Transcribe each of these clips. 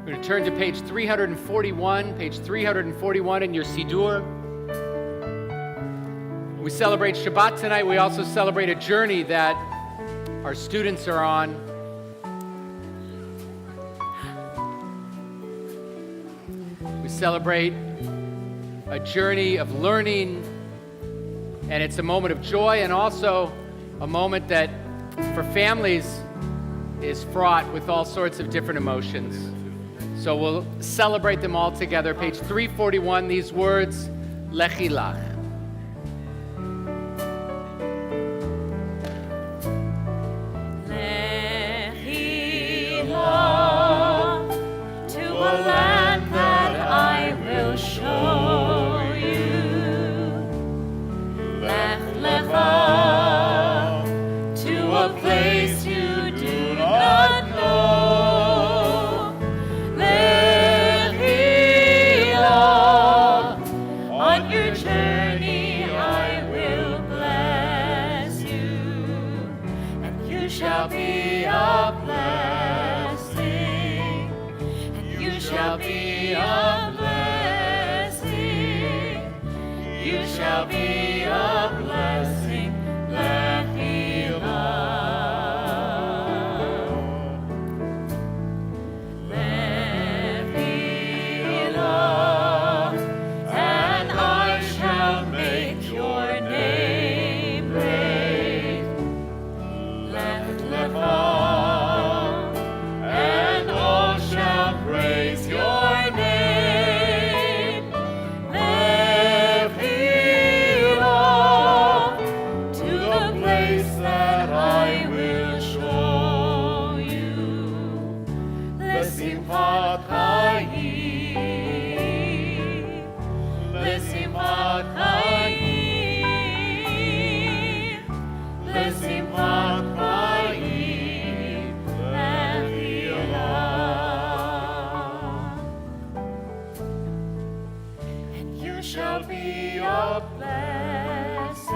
We're going to turn to page 341 in your Siddur. We celebrate Shabbat tonight. We also celebrate a journey that our students are on. We celebrate a journey of learning, and it's a moment of joy and also a moment that for families is fraught with all sorts of different emotions. So we'll celebrate them all together. Page 341, these words, Lechi Lach. Lechi Lach, to a land that I will show you. Lech Lecha, to a place you do not know. On your journey I will bless you, and you shall be a blessing, and you shall be a blessing, you shall be a blessing, Lechi Lach. Lechi Lach, and I shall make your name great. Lech Lecha, and all shall praise your name. Lechi Lach, to the place that I will show you. Lesimchat Chayim, Lesimchat Chayim, Lesimchat Chayim, Lechi Lach. And you shall be a blessing,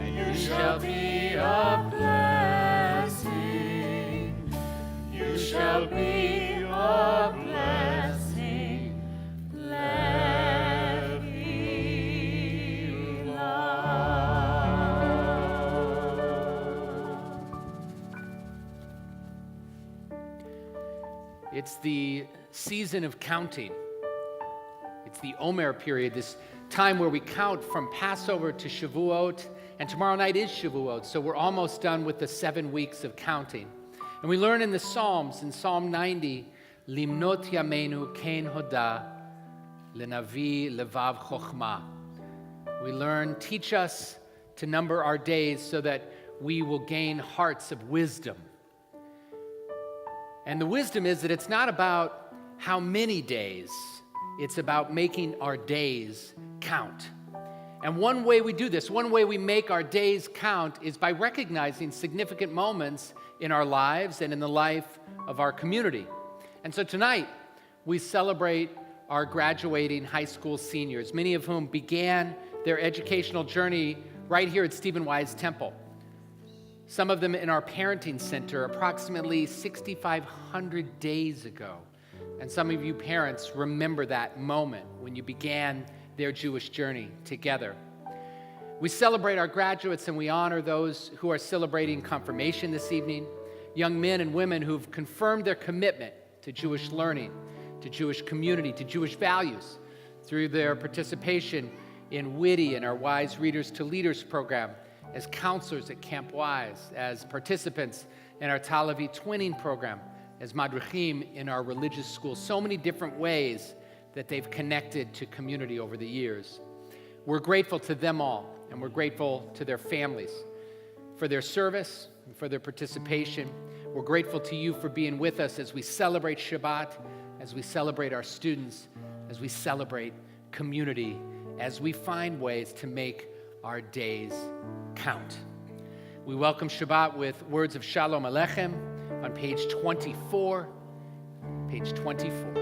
and you shall be a blessing, you shall be a blessing, Lechi Lach. It's the season of counting. It's the Omer period, this time where we count from Passover to Shavuot, and tomorrow night is Shavuot, so we're almost done with the 7 weeks of counting. And we learn in the Psalms, in Psalm 90, Limnot Yameinu Ken Hoda, Lenavi Levav Chochma. We learn, teach us to number our days so that we will gain hearts of wisdom. And the wisdom is that it's not about how many days, it's about making our days count. And one way we do this, one way we make our days count is by recognizing significant moments in our lives and in the life of our community. And so tonight, we celebrate our graduating high school seniors, many of whom began their educational journey right here at Stephen Wise Temple. Some of them in our parenting center approximately 6,500 days ago. And some of you parents remember that moment when you began their Jewish journey together. We celebrate our graduates and we honor those who are celebrating confirmation this evening, young men and women who've confirmed their commitment to Jewish learning, to Jewish community, to Jewish values through their participation in WIDI and our Wise Readers to Leaders program, as counselors at Camp Wise, as participants in our Tel Aviv Twinning program, as madrichim in our religious schools, so many different ways that they've connected to community over the years. We're grateful to them all, and we're grateful to their families for their service and for their participation. We're grateful to you for being with us as we celebrate Shabbat, as we celebrate our students, as we celebrate community, as we find ways to make our days count. We welcome Shabbat with words of Shalom Aleichem on page 24. Page 24.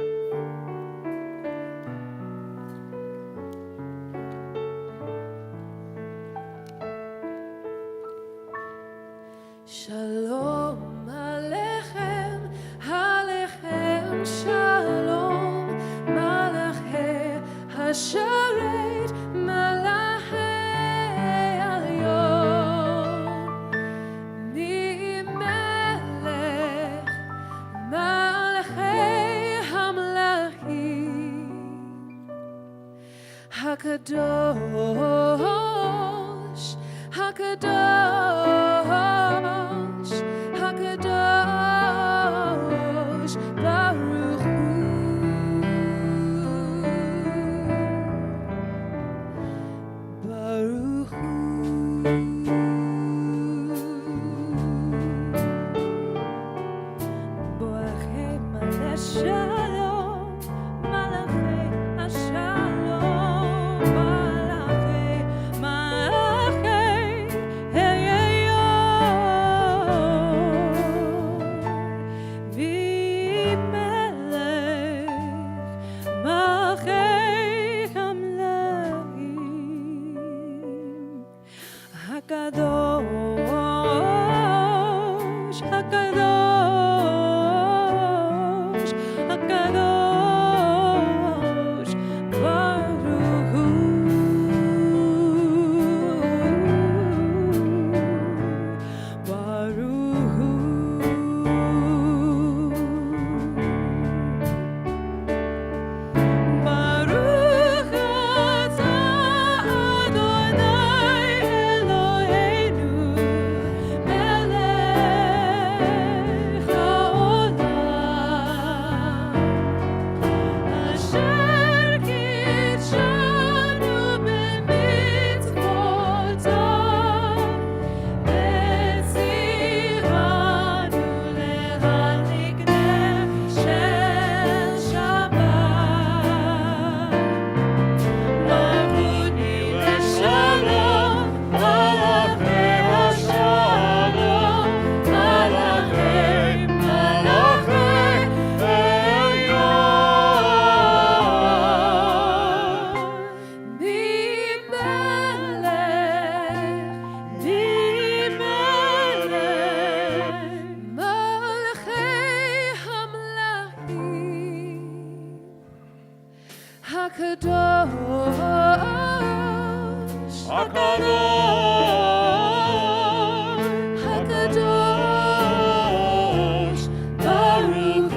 Shalom Aleichem, Aleichem Hakadosh, Hakadosh, Hakadosh, Baruch Hu. Baruch Hu. Boachei Maleh Shalom, Malachei HaShalom, Malachei, Malachei Elyon, V'melech Malachei Hamleim, Hakadosh, Hakadosh, Hakadosh, Baruch Hu. Baruch Hu. Baruch atah Adonai Eloheinu, melech haolam, asher קידשנו במצוותיו, וציוונו להדליק נר של שבת. מלכותי לשלום, מלאכי השלום, מלאכי מלכי המלכים, הקדוש, הקדוש, ברוך הוא.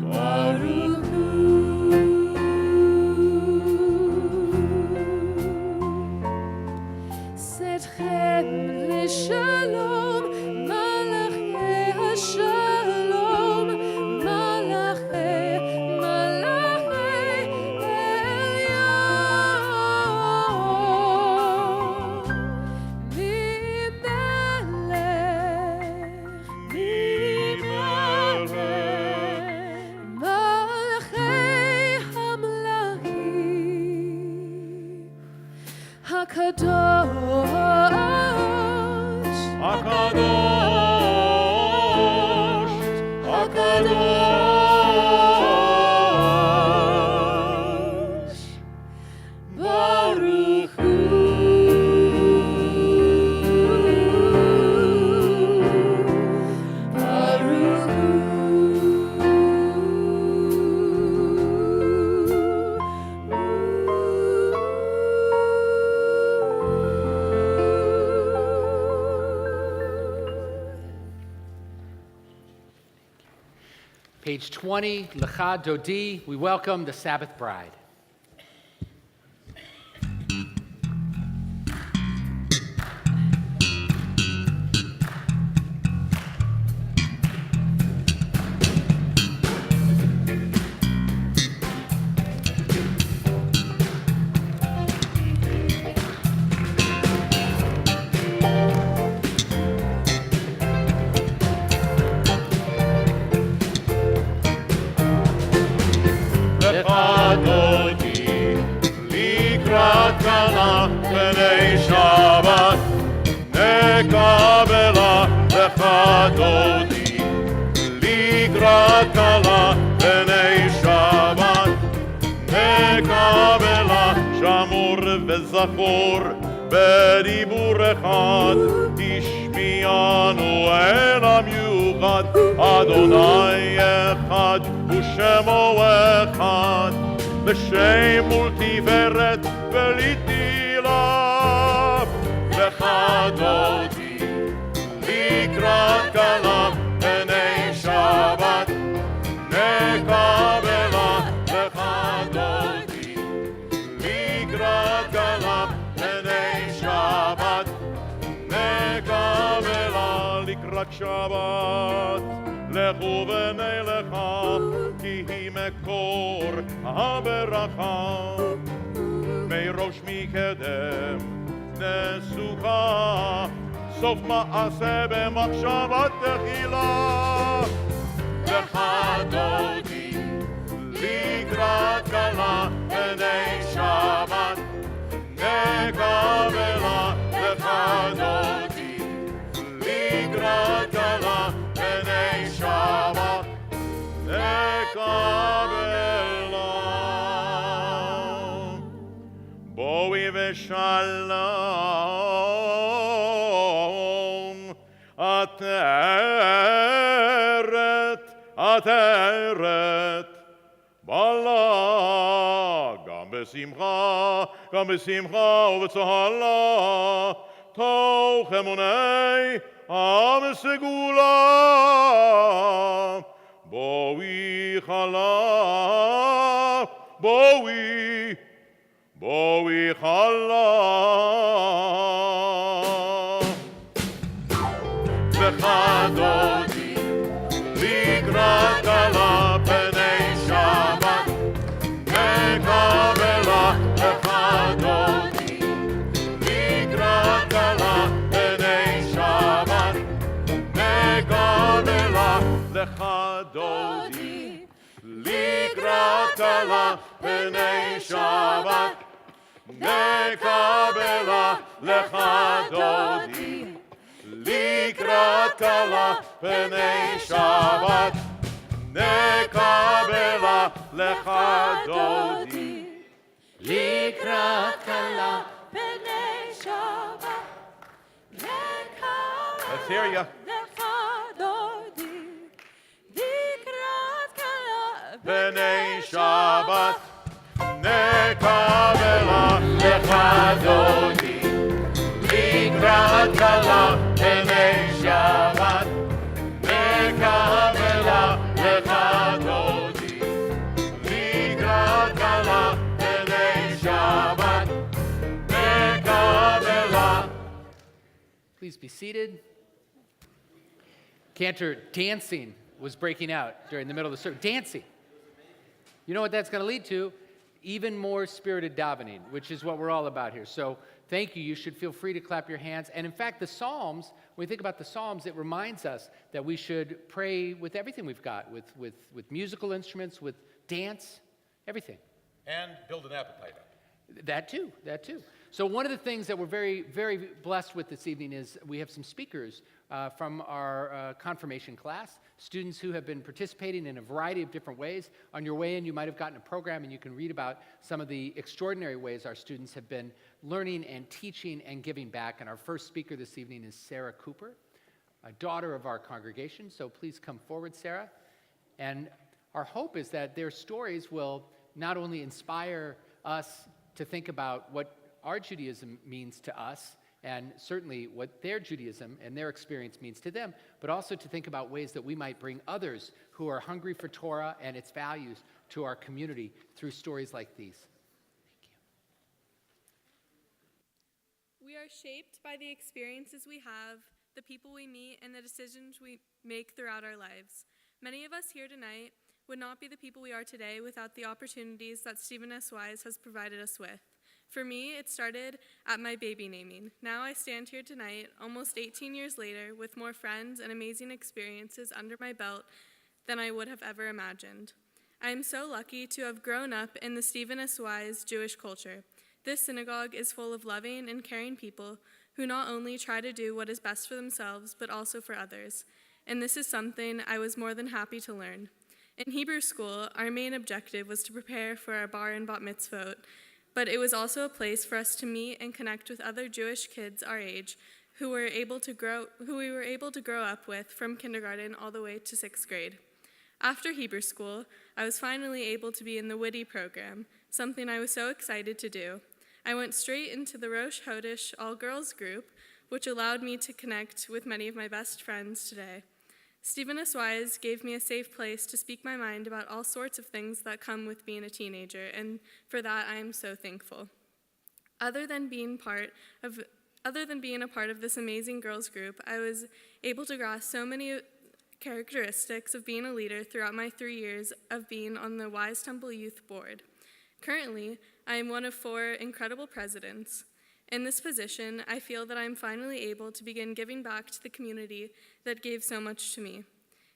ברוך הוא. צאתכם לשלום, מלאכי השלום, מלאכי, מלאכי עליון. ממלך, מלכי המלכים, הקדוש, הקדוש, הקדוש, ברוך הוא. ברוך Page 20, Lecha Dodi, we welcome the Sabbath bride. דודי לקראת כלה בני שבת נקבלה לך דודי לקראת כלה בני שבת נקבלה שמור וזכור בדיבור אחד השמיענו אל המיוחד אדוני אחד ושמו אחד בשם ולתפארת ולתהילה לך דודי לקראת כלה בני שבת שבת, לכו ונלכה, כי היא מקור הברכה. מראש מקדם נסוכה, סוף מעשה במחשבת תחילה. לך דודי לקראת כלה בני שבת נקבלה. לך דודי לקראת כלה בני שבת נקבלה. בואי ושלום עטרת בלה, גם בשמחה ובצהלה, תוך אמוני עם סגולה. בואי חלה, בואי חלה. לך דודי לקראת כלה בני שבת נקבלה. לך דודי לקראת כלה בני שבת נקבלה. לך דודי לקראת כלה בני שבת נקבלה. לך דודי לקראת כלה בני שבת נקבלה. לך דודי לקראת כלה. בני שבת נקבלה. Let's hear ya. לך דודי לקראת כלה בני שבת נקבלה. לך דודי לקראת כלה בני שבת נקבלה. לך דודי לקראת כלה בני שבת נקבלה. Please be seated. Cantor dancing was breaking out during the middle of the service. Dancing. You know what that's going to lead to? Even more spirited davening, which is what we're all about here. So thank you. You should feel free to clap your hands. And in fact, the Psalms, when we think about the Psalms, it reminds us that we should pray with everything we've got, with musical instruments, with dance, everything. And build an appetite up. That too. So one of the things that we're very, very blessed with this evening is we have some speakers from our confirmation class, students who have been participating in a variety of different ways. On your way in, you might have gotten a program, and you can read about some of the extraordinary ways our students have been learning and teaching and giving back. And our first speaker this evening is Sarah Cooper, a daughter of our congregation. So please come forward, Sarah. And our hope is that their stories will not only inspire us to think about what our Judaism means to us, and certainly what their Judaism and their experience means to them, but also to think about ways that we might bring others who are hungry for Torah and its values to our community through stories like these. Thank you. We are shaped by the experiences we have, the people we meet, and the decisions we make throughout our lives. Many of us here tonight would not be the people we are today without the opportunities that Stephen S. Wise has provided us with. For me, it started at my baby naming. Now I stand here tonight, almost 18 years later, with more friends and amazing experiences under my belt than I would have ever imagined. I am so lucky to have grown up in the Stephen S. Wise Jewish culture. This synagogue is full of loving and caring people who not only try to do what is best for themselves, but also for others. And this is something I was more than happy to learn. In Hebrew school, our main objective was to prepare for our bar and bat mitzvot, but it was also a place for us to meet and connect with other Jewish kids our age who we were able to grow up with from kindergarten all the way to 6th grade. After Hebrew school, I was finally able to be in the Witty program, something I was so excited to do. I went straight into the Rosh Chodesh all-girls group, which allowed me to connect with many of my best friends today. Stephen S. Wise gave me a safe place to speak my mind about all sorts of things that come with being a teenager, and for that I am so thankful. Other than being part of Other than being a part of this amazing girls group, I was able to grasp so many characteristics of being a leader throughout my 3 years of being on the Wise Temple Youth Board. Currently, I am one of 4 incredible presidents. In this position, I feel that I am finally able to begin giving back to the community that gave so much to me.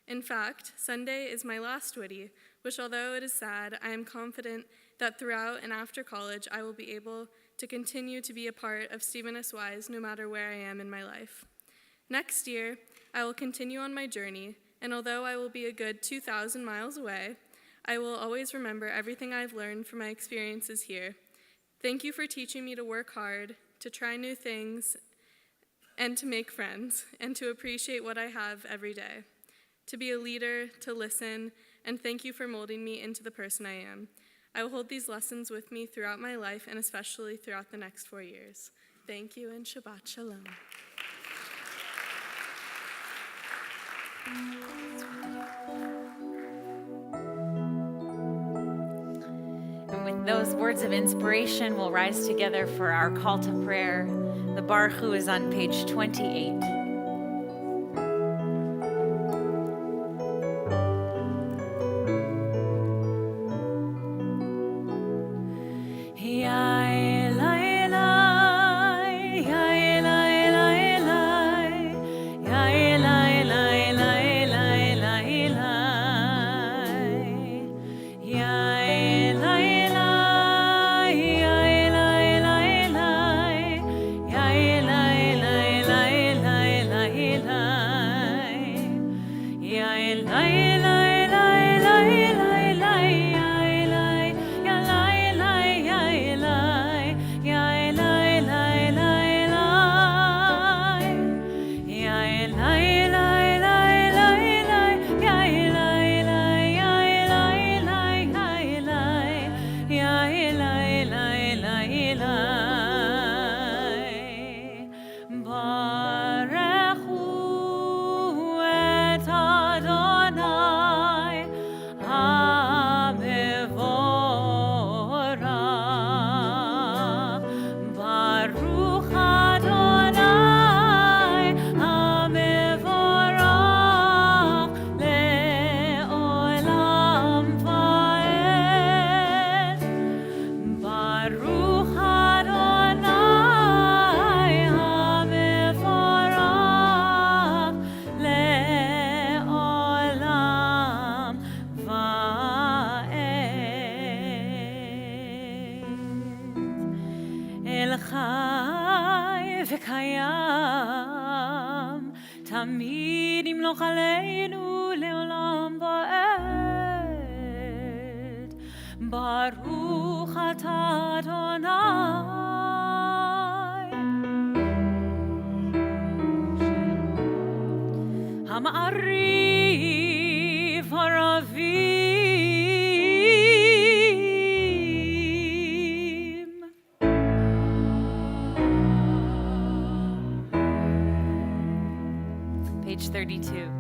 In fact, Sunday is my last Whitty, which although it is sad, I am confident that throughout and after college, I will be able to continue to be a part of Stephen S. Wise no matter where I am in my life. Next year, I will continue on my journey, and although I will be a good 2,000 miles away, I will always remember everything I've learned from my experiences here. Thank you for teaching me to work hard, to try new things, and to make friends, and to appreciate what I have every day. To be a leader, to listen, and thank you for molding me into the person I am. I will hold these lessons with me throughout my life, and especially throughout the next 4 years. Thank you, and Shabbat Shalom. And with those words of inspiration, we'll rise together for our call to prayer. The Baruch Hu is on page 28. תמיד ימלוך עלינו לעולם ועד. ברוך אתה אדוני. המעריב הרבים. Page 32.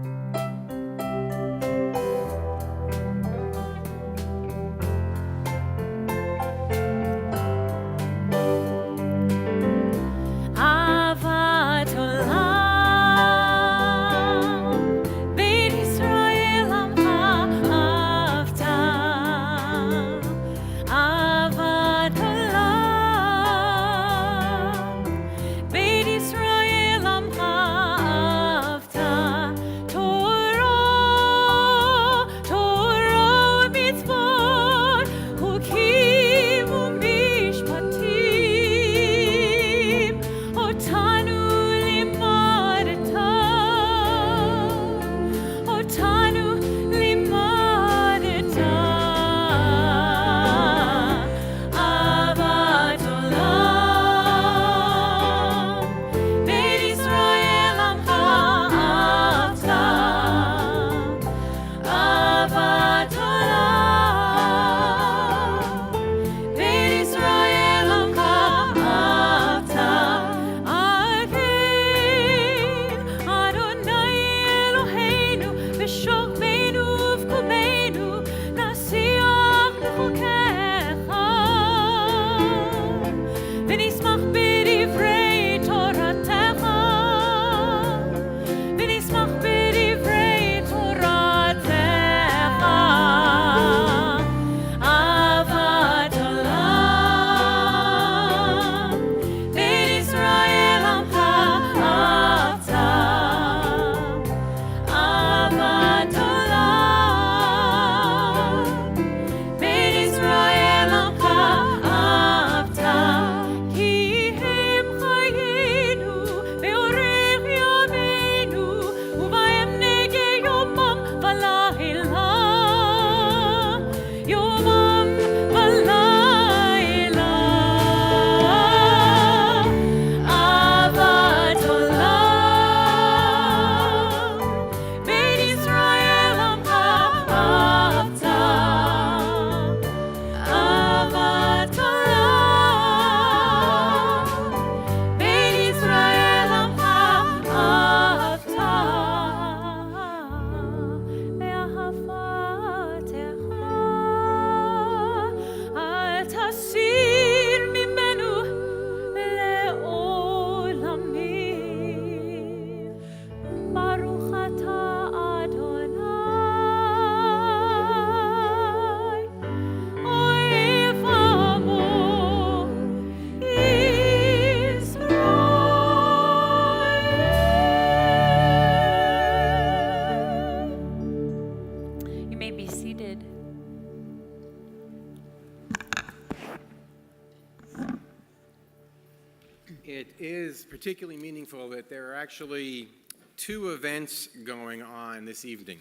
It is particularly meaningful that there are actually two events going on this evening.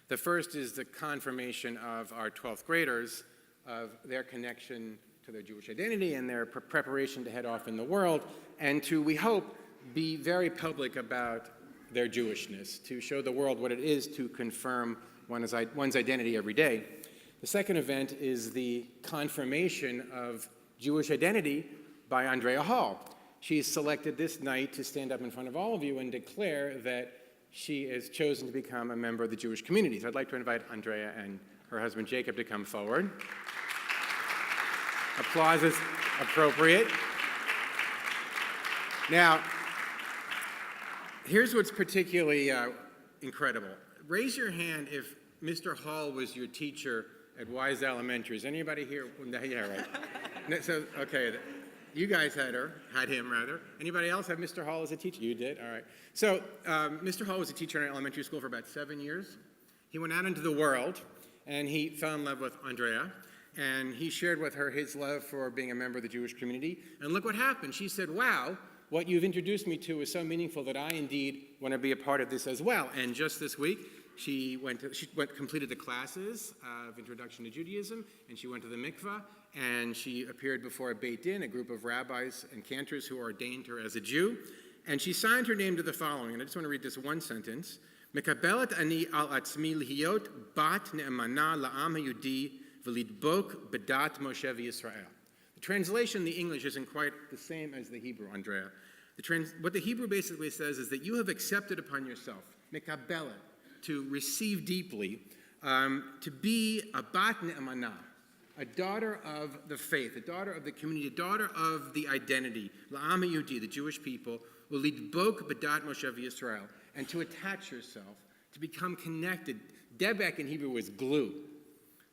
The first is the confirmation of our 12th graders, of their connection to their Jewish identity and their preparation to head off in the world, and to, we hope, be very public about their Jewishness, to show the world what it is to confirm one's identity every day. The second event is the confirmation of Jewish identity by Andrea Hall. She's selected this night to stand up in front of all of you and declare that she has chosen to become a member of the Jewish community. So I'd like to invite Andrea and her husband Jacob to come forward. Applause is appropriate. Now, here's what's particularly incredible. Raise your hand if Mr. Hall was your teacher at Wise Elementary. Is anybody here? Yeah, right. So, okay, you guys had him. Anybody else have Mr. Hall as a teacher? You did? All right. So, Mr. Hall was a teacher in elementary school for about 7 years. He went out into the world, and he fell in love with Andrea, and he shared with her his love for being a member of the Jewish community. And look what happened. She said, wow, what you've introduced me to is so meaningful that I indeed want to be a part of this as well. And just this week, she completed the classes of Introduction to Judaism, and she went to the mikvah, and she appeared before a Beit Din, a group of rabbis and cantors who ordained her as a Jew, and she signed her name to the following, and I just want to read this one sentence. Mekabelet ani al atzmi lihiot bat ne'emana la'am ha'yudi v'lidbok b'dat Moshe v'Yisrael. The translation in the English isn't quite the same as the Hebrew, Andrea. What the Hebrew basically says is that you have accepted upon yourself, mekabelet, to receive deeply, to be a bat ne'emana, a daughter of the faith, a daughter of the community, a daughter of the identity, la'am ha'yudi, the Jewish people, ulidbok b'dat Moshe v'Yisrael, and to attach yourself, to become connected. Debek in Hebrew is glue.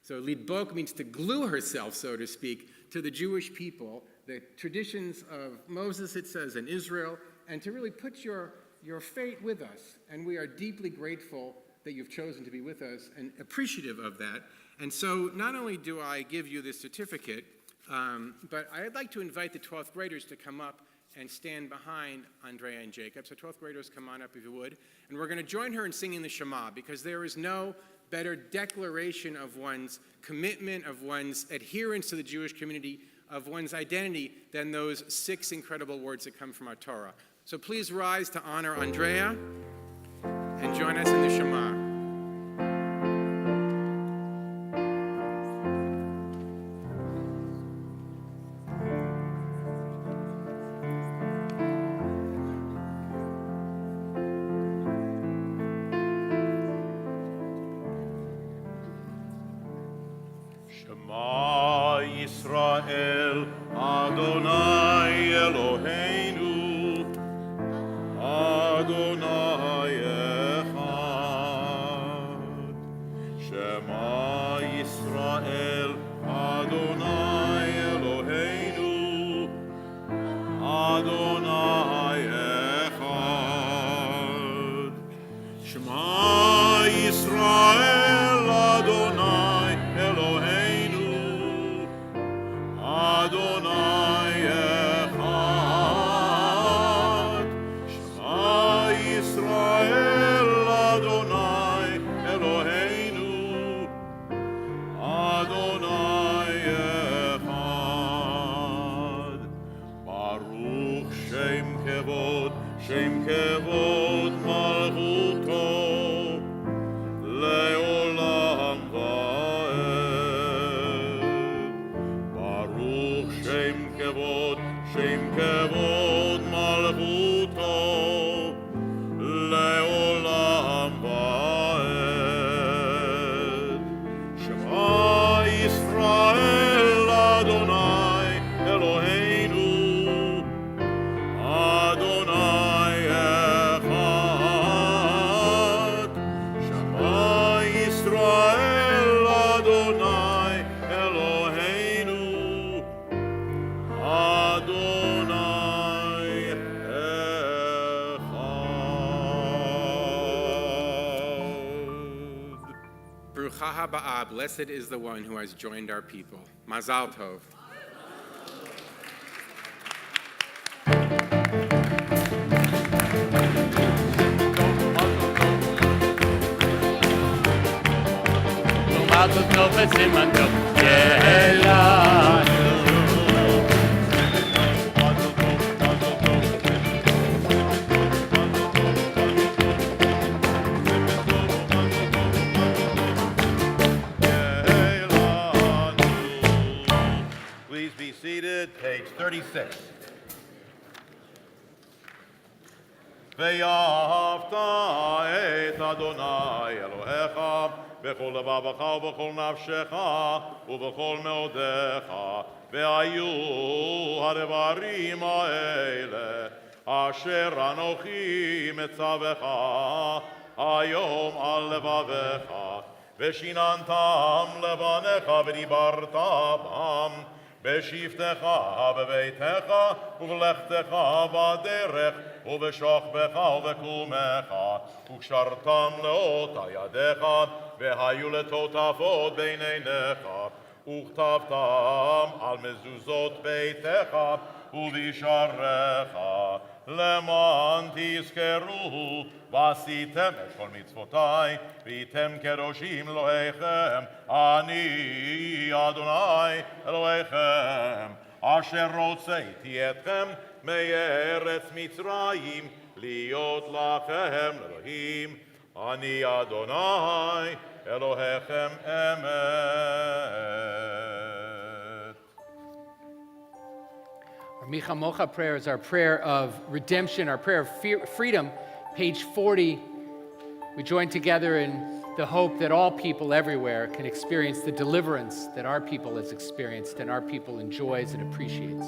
So lidbok means to glue herself, so to speak, to the Jewish people, the traditions of Moses, it says, in Israel, and to really put your fate with us. And we are deeply grateful that you've chosen to be with us and appreciative of that. And so not only do I give you this certificate, but I'd like to invite the 12th graders to come up and stand behind Andrea and Jacob. So 12th graders, come on up if you would. And we're going to join her in singing the Shema, because there is no better declaration of one's commitment, of one's adherence to the Jewish community, of one's identity than those 6 incredible words that come from our Torah. So please rise to honor Andrea and join us in the Shema. Shema Yisrael, Adonai Eloheinu, Adonai Echad. Shema Yisrael, Adonai Eloheinu, Adonai Echad. Shema Yisrael, Adonai Eloheinu, Adonai Echad. Shema Yisrael, Adonai Eloheinu, Adonai Echad. Baruch Shem Kevod Malchuto, Leolam Vaed. Baruch Shem Kevod Malchuto, Leolam Vaed. Shema Yisrael, Adonai Eloheinu, Adonai Echad. Shema Yisrael, Adonai Eloheinu, Adonai Echad. Baruch haba, blessed is the one who has joined our people. Mazal Tov. בסימן טוב יהיה לנו. Please be seated, page 36. ואהבת את אדוני אלוהיך בכל לבבך ובכל נפשך ובכל מאודיך, והיו הדברים האלה אשר אנוכי מצווך היום על לבביך, ושיננתם לבניך ודיברת בם בשבתך בביתך ובלכתך בדרך ובשוכבך ובקומך, וקשרתם לאותה ידיך והיו לטוטפות בין עיניך, וכתבתם על מזוזות ביתך ובשעריך, למען תזכרו ועשיתם את כל מצוותי והייתם קדושים אלוהיכם, אני אדוני אלוהיכם אשר הוצאתי אתכם מארץ מצרים להיות לכם אלוהים, אני אדוני אלוהיכם אמת. Our Micha Mocha prayer is our prayer of redemption, our prayer of freedom. Page 40, we join together in the hope that all people everywhere can experience the deliverance that our people has experienced and our people enjoys and appreciates.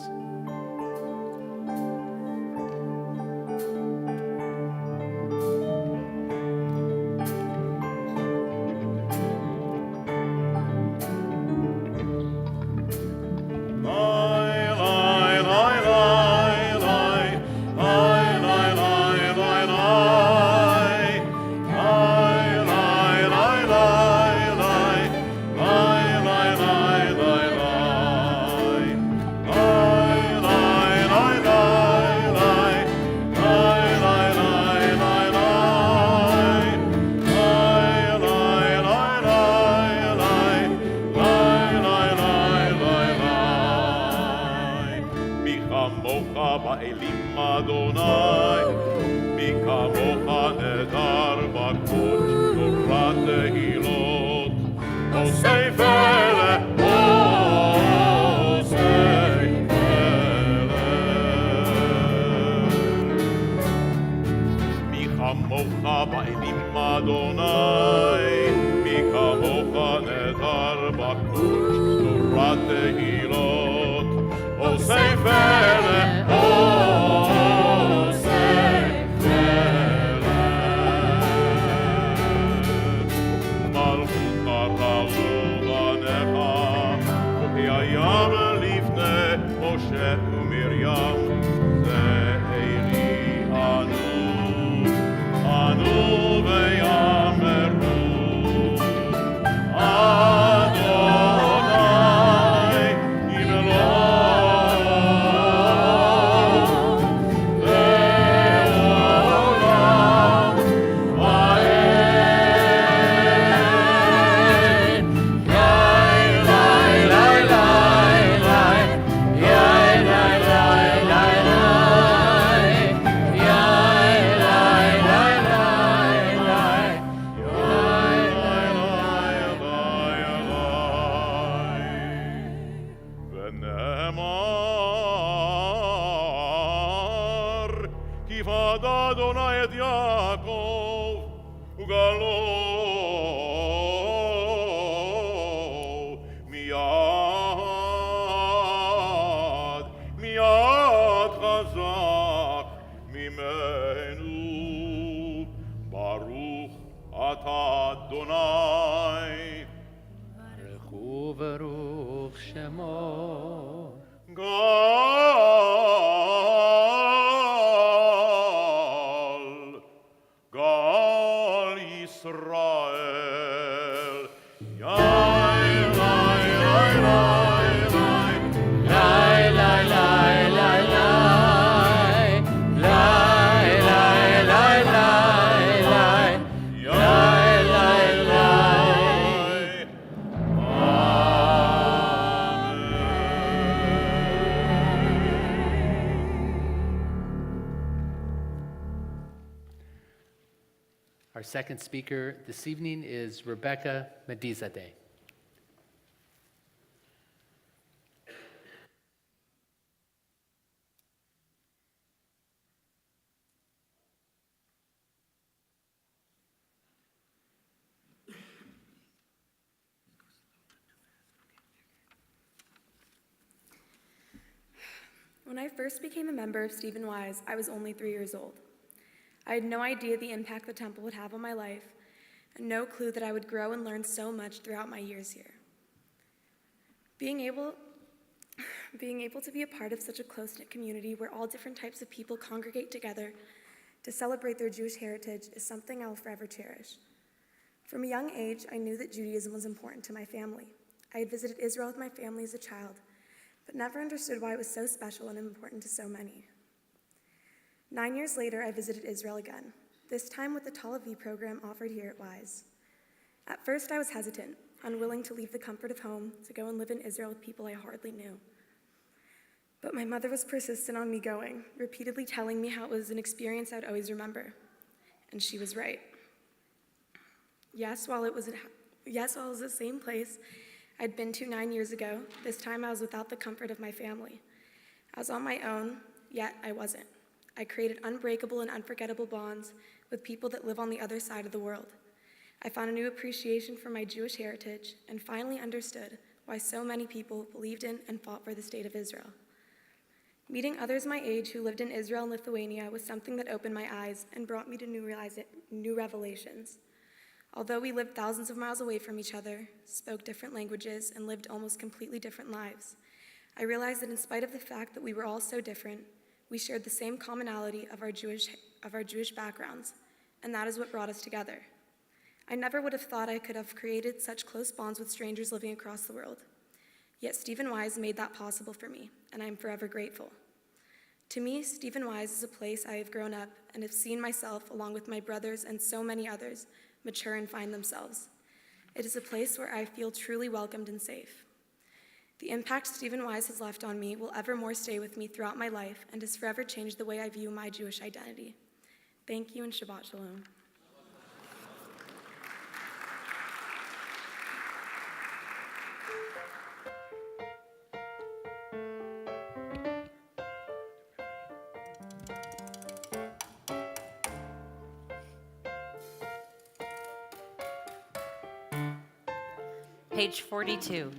Our second speaker this evening is Rebecca Medizadeh. When I first became a member of Stephen Wise, I was only 3 years old. I had no idea the impact the temple would have on my life, and no clue that I would grow and learn so much throughout my years here. Being able to be a part of such a close-knit community where all different types of people congregate together to celebrate their Jewish heritage is something I will forever cherish. From a young age, I knew that Judaism was important to my family. I had visited Israel with my family as a child, but never understood why it was so special and important to so many. 9 years later, I visited Israel again, this time with the Tel Aviv program offered here at Wise. At first, I was hesitant, unwilling to leave the comfort of home to go and live in Israel with people I hardly knew. But my mother was persistent on me going, repeatedly telling me how it was an experience I'd always remember. And she was right. While it was the same place I'd been to 9 years ago, this time I was without the comfort of my family. I was on my own, yet I wasn't. I created unbreakable and unforgettable bonds with people that live on the other side of the world. I found a new appreciation for my Jewish heritage and finally understood why so many people believed in and fought for the state of Israel. Meeting others my age who lived in Israel and Lithuania was something that opened my eyes and brought me to new revelations. Although we lived thousands of miles away from each other, spoke different languages, and lived almost completely different lives, I realized that in spite of the fact that we were all so different, we shared the same commonality of our Jewish backgrounds, and that is what brought us together. I never would have thought I could have created such close bonds with strangers living across the world. Yet Stephen Wise made that possible for me, and I am forever grateful. To me, Stephen Wise is a place I have grown up and have seen myself, along with my brothers and so many others, mature and find themselves. It is a place where I feel truly welcomed and safe. The impact Stephen Wise has left on me will evermore stay with me throughout my life and has forever changed the way I view my Jewish identity. Thank you and Shabbat Shalom. Page 42.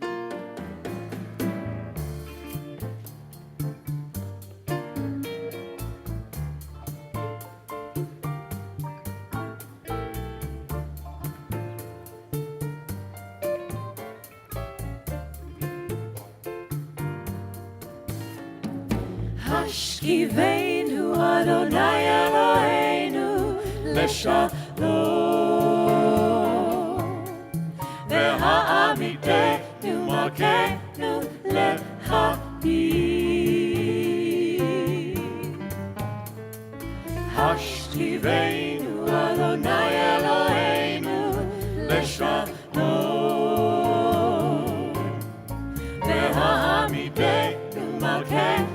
Hashkivenu Adonai Eloheinu leshalom Ve'ha'amitenu makenu lechaim Hashkivenu Adonai Eloheinu leshalom Ve'ha'amitenu makenu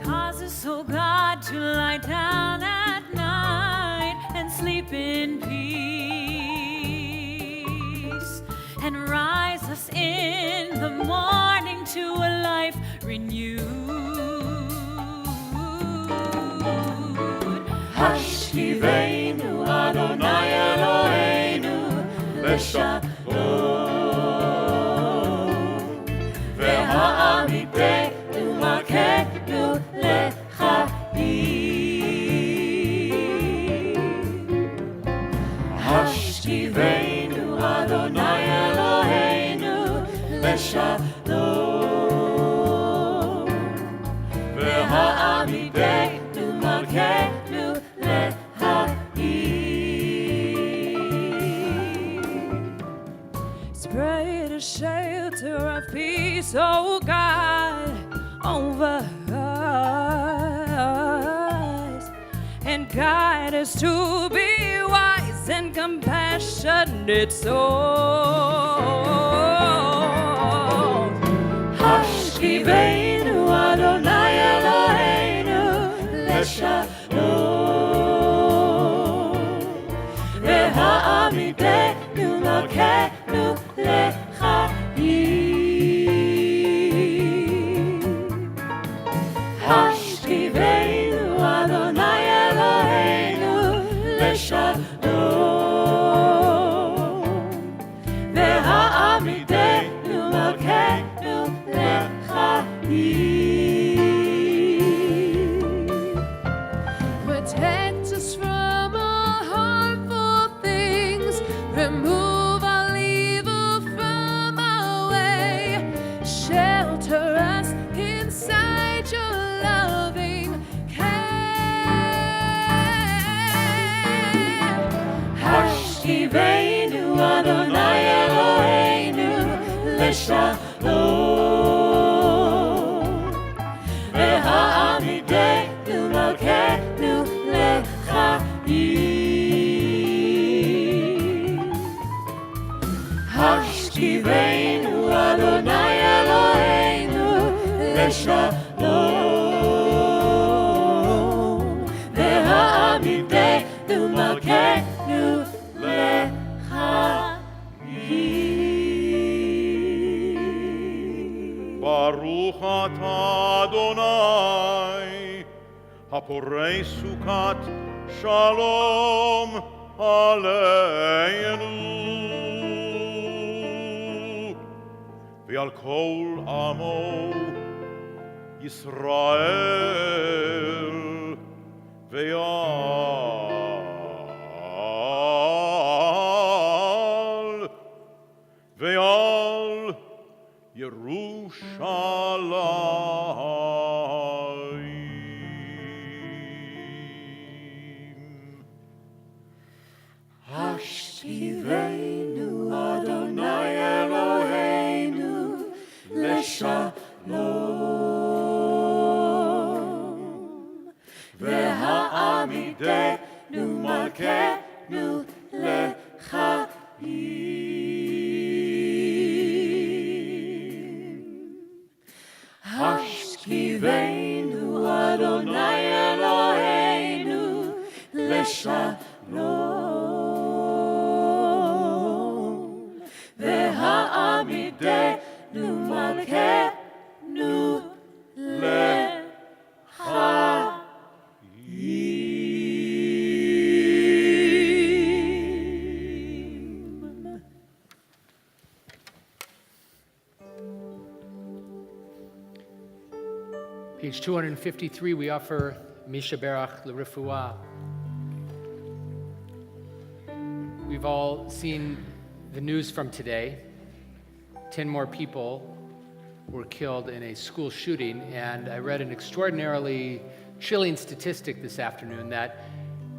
Causes, oh God, to lie down at night and sleep in peace, and rise us in the morning to a life renewed. Hashkivenu Adonai Eloheinu leshalom Ve'ha'amitenu makenu lechaim Hashkivenu Adonai Eloheinu leshalom Ve'ha'amitenu makenu lechaim Spread a shelter of peace, oh God, over us, and guide us to be wise and compassionate souls. Hashkivenu Adonai Eloheinu מלכנו לחיים. השכיבנו אדוני אלוהינו לשלום, והעמידנו מלכנו לחיים. Protect us from all harmful things. Remove all evil from our way. Shelter us inside your loving care. השכיבנו אדוני אלוהינו לשלום, והעמידנו מלכנו לחיים. השכיבנו אדוני אלוהינו לשלום, והעמידנו מלכנו לחיים. ברוך אתה אדוני, הפורש סוכת שלום עלינו, ועל כל עמו ישראל ועל ירושלים. השכיבנו אדוני אלוהינו לשלום, והעמידנו מלכנו לחיים. השכיבנו אדוני אלוהינו לשלום, והעמידנו מלכנו לחיים. Page 253, we offer Misha Berach L'Refuah. We've all seen the news from today. 10 more people were killed in a school shooting, and I read an extraordinarily chilling statistic this afternoon that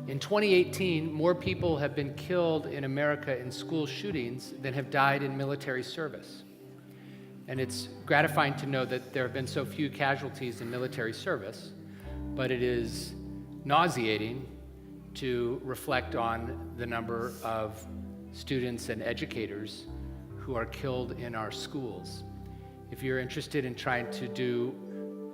in 2018, more people have been killed in America in school shootings than have died in military service. And it's gratifying to know that there have been so few casualties in military service, but it is nauseating to reflect on the number of students and educators who are killed in our schools. If you're interested in trying to do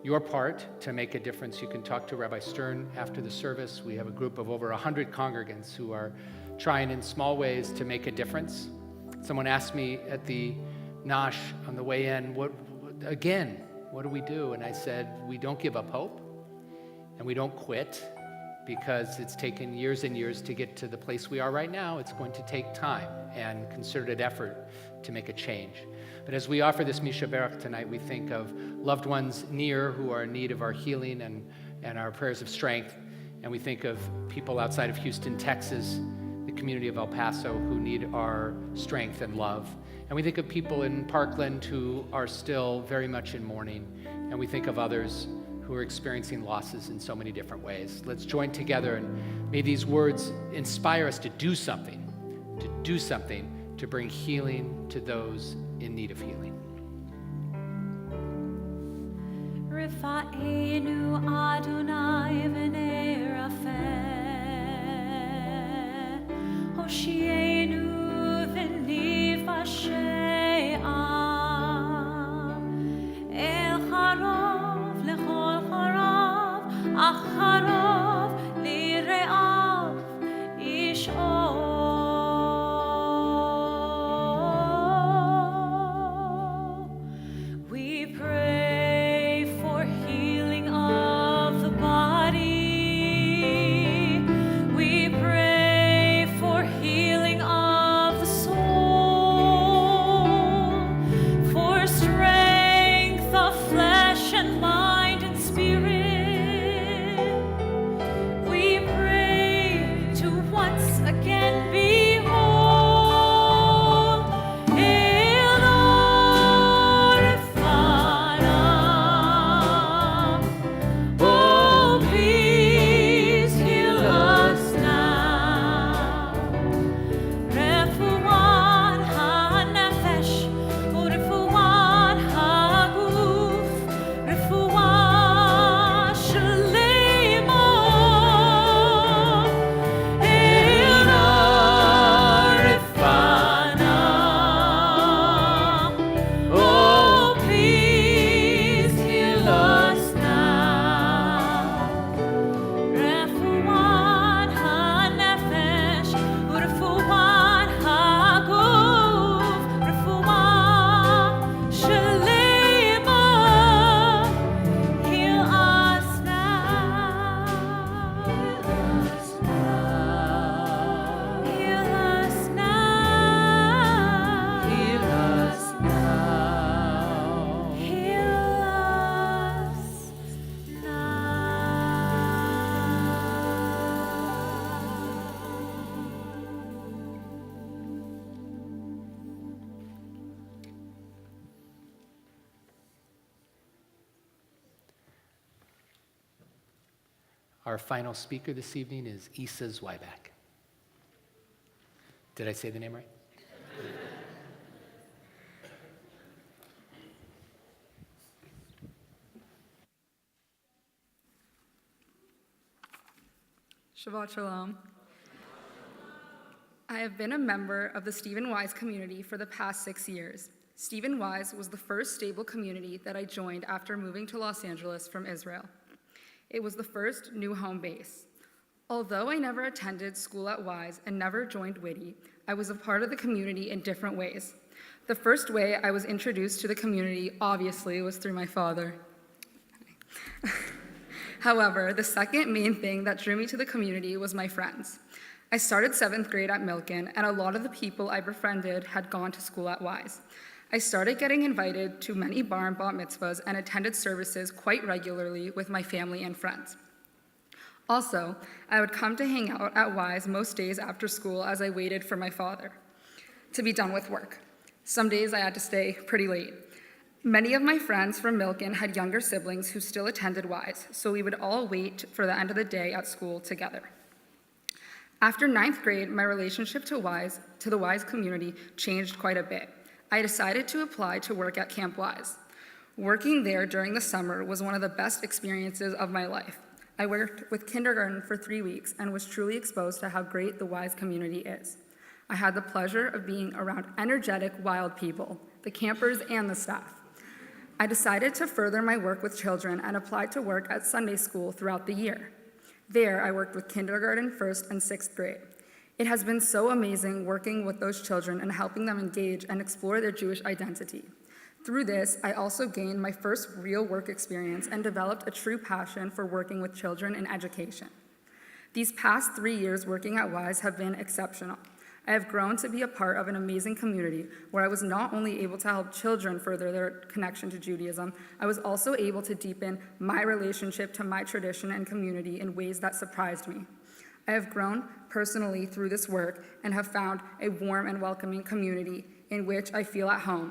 your part to make a difference, you can talk to Rabbi Stern after the service. We have a group of over 100 congregants who are trying in small ways to make a difference. Someone asked me at the Nash on the way in, what do we do? And I said, we don't give up hope and we don't quit, because it's taken years and years to get to the place we are right now. It's going to take time and concerted effort to make a change. But as we offer this Misha Berach tonight, we think of loved ones near who are in need of our healing and our prayers of strength. And we think of people outside of Houston, Texas, the community of El Paso, who need our strength and love. And we think of people in Parkland who are still very much in mourning. And we think of others who are experiencing losses in so many different ways. Let's join together, and may these words inspire us to do something to bring healing to those in need of healing. Rifa'enu Adonai v'nei rafeh, Hoshienu v'nifashei am, El charov lechol charov, ach charov lire'av ish'or. Our final speaker this evening is Isa Zweiback. Did I say the name right? Shabbat Shalom. I have been a member of the Stephen Wise community for the past 6 years. Stephen Wise was the first stable community that I joined after moving to Los Angeles from Israel. It was the first new home base. Although I never attended school at Wise and never joined Whitty, I was a part of the community in different ways. The first way I was introduced to the community, obviously, was through my father. However, the second main thing that drew me to the community was my friends. I started 7th grade at Milken, and a lot of the people I befriended had gone to school at Wise. I started getting invited to many bar and bat mitzvahs and attended services quite regularly with my family and friends. Also, I would come to hang out at Wise most days after school as I waited for my father to be done with work. Some days I had to stay pretty late. Many of my friends from Milken had younger siblings who still attended Wise, so we would all wait for the end of the day at school together. After 9th grade, my relationship to the Wise community changed quite a bit. I decided to apply to work at Camp Wise. Working there during the summer was one of the best experiences of my life. I worked with kindergarten for 3 weeks and was truly exposed to how great the Wise community is. I had the pleasure of being around energetic, wild people, the campers and the staff. I decided to further my work with children and applied to work at Sunday school throughout the year. There, I worked with kindergarten, 1st, and 6th grade. It has been so amazing working with those children and helping them engage and explore their Jewish identity. Through this, I also gained my first real work experience and developed a true passion for working with children in education. These past 3 years working at Wise have been exceptional. I have grown to be a part of an amazing community where I was not only able to help children further their connection to Judaism, I was also able to deepen my relationship to my tradition and community in ways that surprised me. I have grown personally through this work and have found a warm and welcoming community in which I feel at home.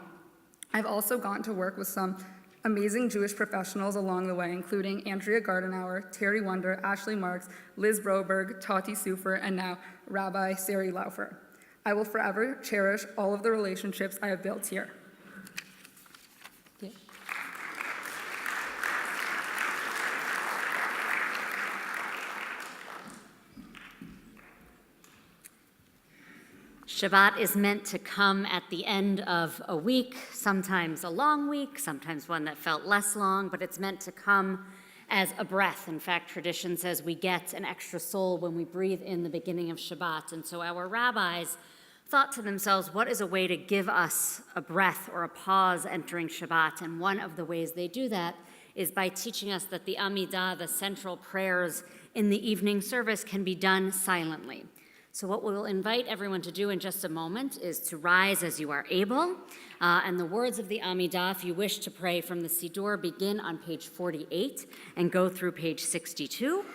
I've also gotten to work with some amazing Jewish professionals along the way, including Andrea Gardenauer, Terry Wonder, Ashley Marks, Liz Broberg, Tati Sufer, and now Rabbi Sari Laufer. I will forever cherish all of the relationships I have built here. Shabbat is meant to come at the end of a week, sometimes a long week, sometimes one that felt less long, but it's meant to come as a breath. In fact, tradition says we get an extra soul when we breathe in the beginning of Shabbat. And so our rabbis thought to themselves, what is a way to give us a breath or a pause entering Shabbat? And one of the ways they do that is by teaching us that the Amidah, the central prayers in the evening service, can be done silently. So what we'll invite everyone to do in just a moment is to rise as you are able. And the words of the Amidah, if you wish to pray from the Siddur, begin on page 48 and go through page 62.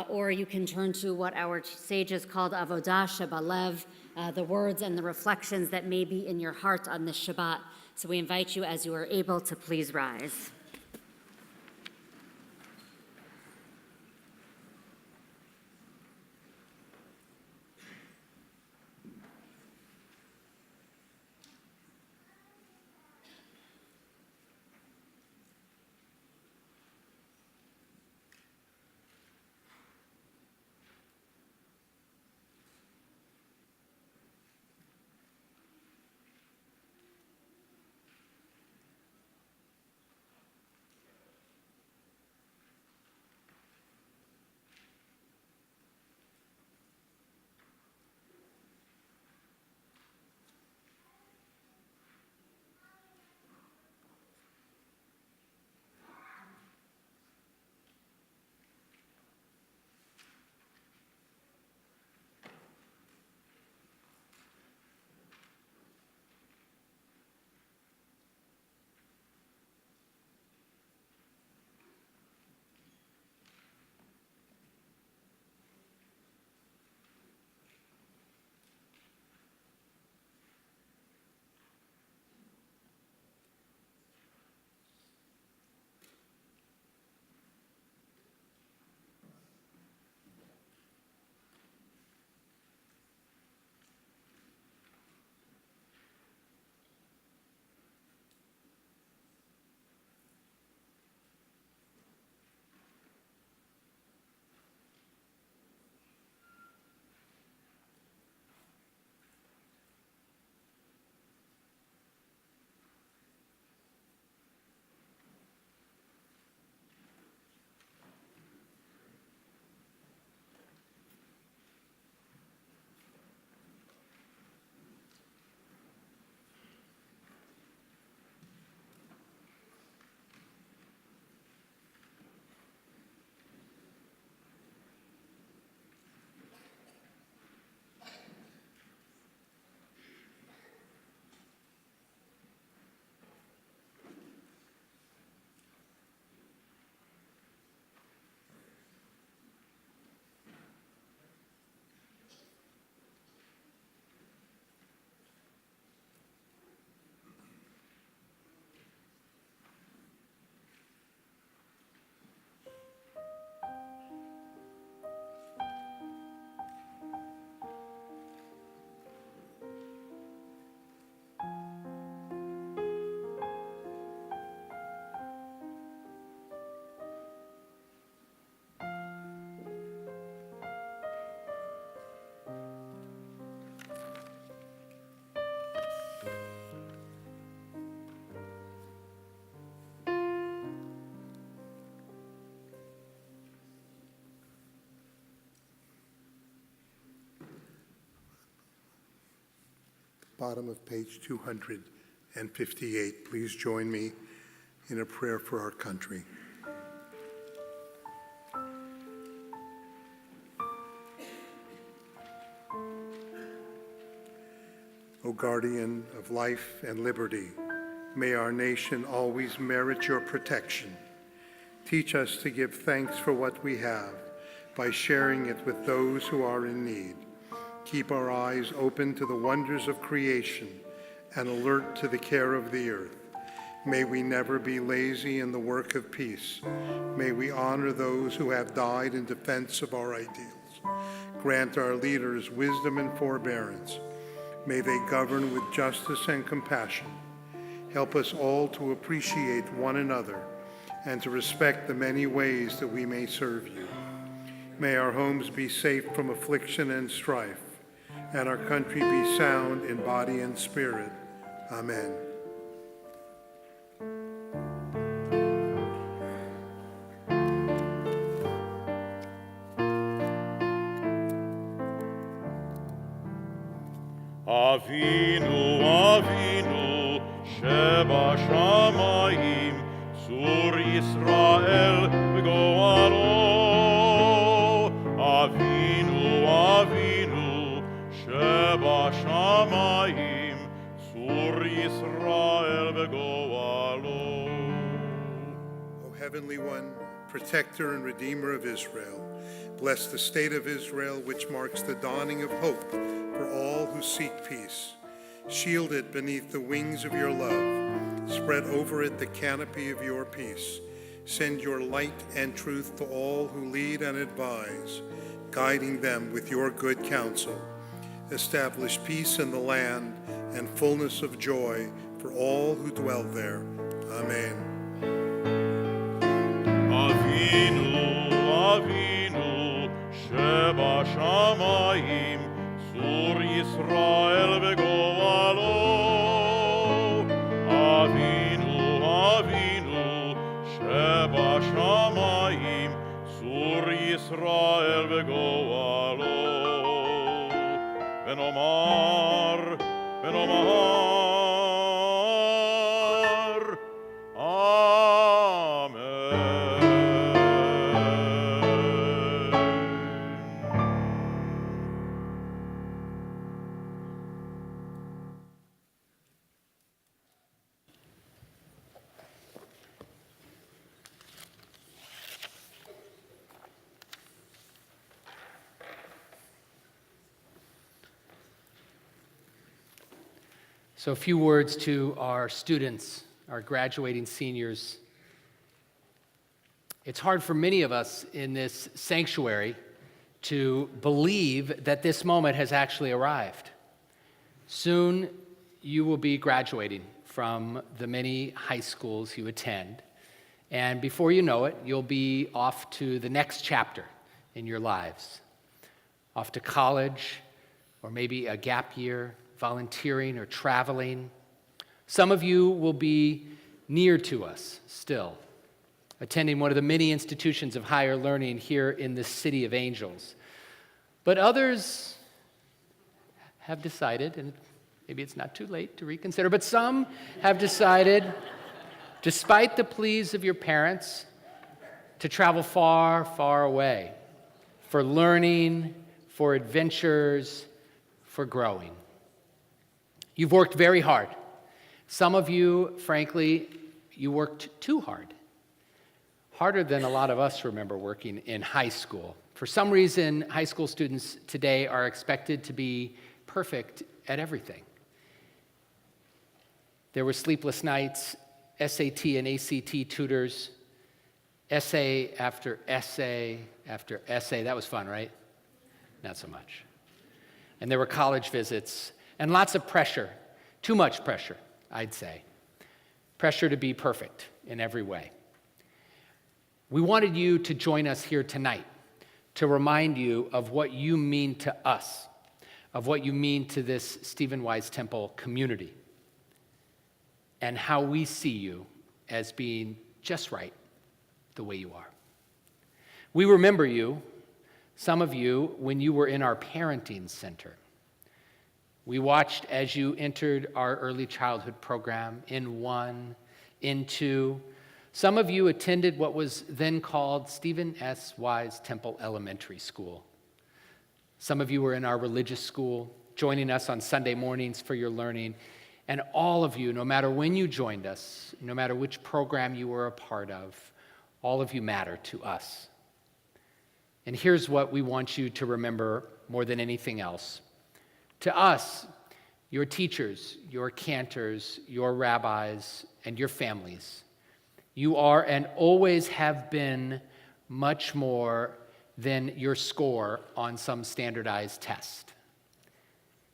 Or you can turn to what our sages called Avodah Shebalev, the words and the reflections that may be in your heart on this Shabbat. So we invite you, as you are able, to please rise. bottom of page 258. Please join me in a prayer for our country. O guardian of life and liberty, may our nation always merit your protection. Teach us to give thanks for what we have by sharing it with those who are in need. Keep our eyes open to the wonders of creation and alert to the care of the earth. May we never be lazy in the work of peace. May we honor those who have died in defense of our ideals. Grant our leaders wisdom and forbearance. May they govern with justice and compassion. Help us all to appreciate one another and to respect the many ways that we may serve you. May our homes be safe from affliction and strife, and our country be sound in body and spirit. Amen. Avinu, Avinu, Sheba Shamayim, Sur Yisrael v'goalo. Avinu, Avinu, Sheba Shamayim, Sur Yisrael v'goalo. O Heavenly One, Protector and Redeemer of Israel, bless the state of Israel, which marks the dawning of hope for all who seek peace. Shield it beneath the wings of your love. Spread over it the canopy of your peace. Send your light and truth to all who lead and advise, guiding them with your good counsel. Establish peace in the land and fullness of joy for all who dwell there. Amen. Avinu, Avinu, Sheba Shamayim, Sur Yisrael v'goalo. Avinu, Avinu, Sheba Shamayim, Sur Yisrael v'goalo. V'nomar, So a few words to our students, our graduating seniors. It's hard for many of us in this sanctuary to believe that this moment has actually arrived. Soon you will be graduating from the many high schools you attend, and before you know it, you'll be off to the next chapter in your lives, off to college, or maybe a gap year, volunteering or traveling. Some of you will be near to us still, attending one of the many institutions of higher learning here in the City of Angels. But others have decided, and maybe it's not too late to reconsider, but some have decided, despite the pleas of your parents, to travel far, far away for learning, for adventures, for growing. You've worked very hard. Some of you, frankly, you worked too hard. Harder than a lot of us remember working in high school. For some reason, high school students today are expected to be perfect at everything. There were sleepless nights, SAT and ACT tutors, essay after essay after essay. That was fun, right? Not so much. And there were college visits and lots of pressure, too much pressure, I'd say. Pressure to be perfect in every way. We wanted you to join us here tonight to remind you of what you mean to us, of what you mean to this Stephen Wise Temple community, and how we see you as being just right the way you are. We remember you, some of you, when you were in our parenting center. We watched as you entered our early childhood program in 1, in 2. Some of you attended what was then called Stephen S. Wise Temple Elementary School. Some of you were in our religious school, joining us on Sunday mornings for your learning. And all of you, no matter when you joined us, no matter which program you were a part of, all of you matter to us. And here's what we want you to remember more than anything else. To us, your teachers, your cantors, your rabbis, and your families, you are and always have been much more than your score on some standardized test.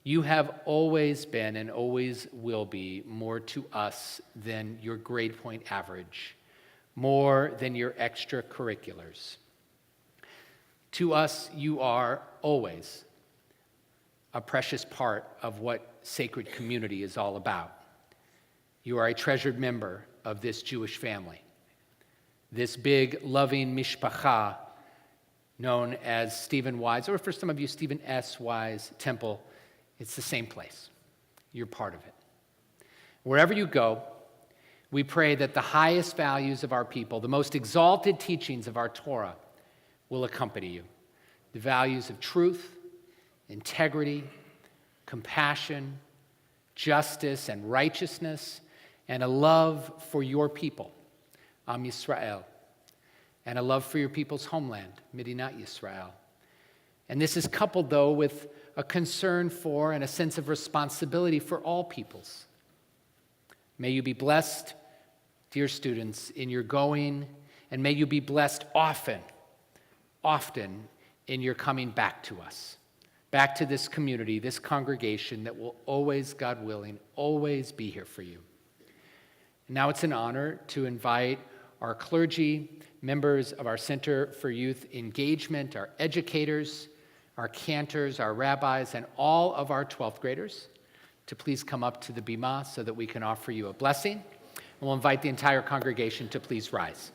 You have always been and always will be more to us than your grade point average, more than your extracurriculars. To us, you are always a precious part of what sacred community is all about. You are a treasured member of this Jewish family, this big, loving mishpacha known as Stephen Wise, or for some of you, Stephen S. Wise Temple. It's the same place. You're part of it. Wherever you go, we pray that the highest values of our people, the most exalted teachings of our Torah, will accompany you. The values of truth, integrity, compassion, justice, and righteousness, and a love for your people, Am Yisrael, and a love for your people's homeland, Medinat Yisrael. And this is coupled, though, with a concern for and a sense of responsibility for all peoples. May you be blessed, dear students, in your going, and may you be blessed often in your coming back to us, back to this community, this congregation that will always, God willing, always be here for you. And now it's an honor to invite our clergy, members of our Center for Youth Engagement, our educators, our cantors, our rabbis, and all of our 12th graders to please come up to the bima so that we can offer you a blessing. And we'll invite the entire congregation to please rise.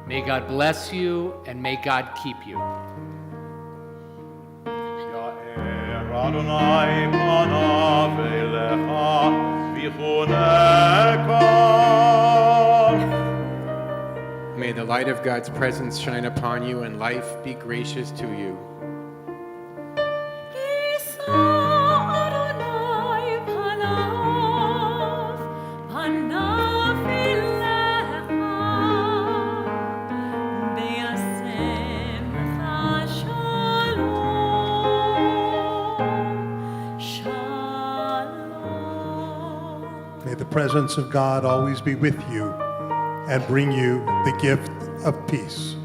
May God bless you and may God keep you. May the light of God's presence shine upon you and life be gracious to you. May the presence of God always be with you and bring you the gift of peace.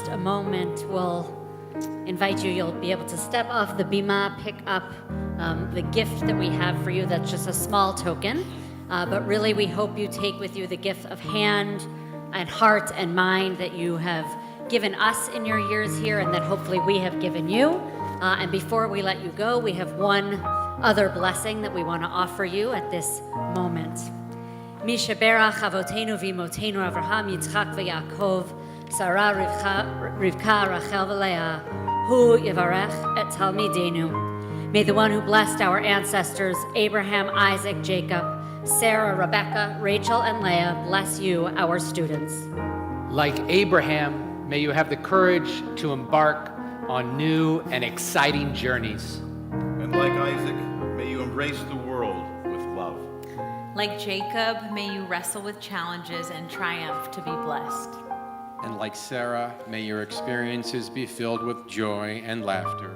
A moment, we'll invite you. You'll be able to step off the bima, pick up the gift that we have for you. That's just a small token. But really, we hope you take with you the gift of hand and heart and mind that you have given us in your years here and that hopefully we have given you. And before we let you go, we have one other blessing that we want to offer you at this moment. Misha berach avotenu v'imotenu Avraham, Yitzchak v'Yaakov, Sarah, Rivka, Rachel v'Leah, Hu yivarech et talmidenu. May the one who blessed our ancestors, Abraham, Isaac, Jacob, Sarah, Rebecca, Rachel, and Leah, bless you, our students. Like Abraham, may you have the courage to embark on new and exciting journeys. And like Isaac, may you embrace the world with love. Like Jacob, may you wrestle with challenges and triumph to be blessed. And like Sarah, may your experiences be filled with joy and laughter.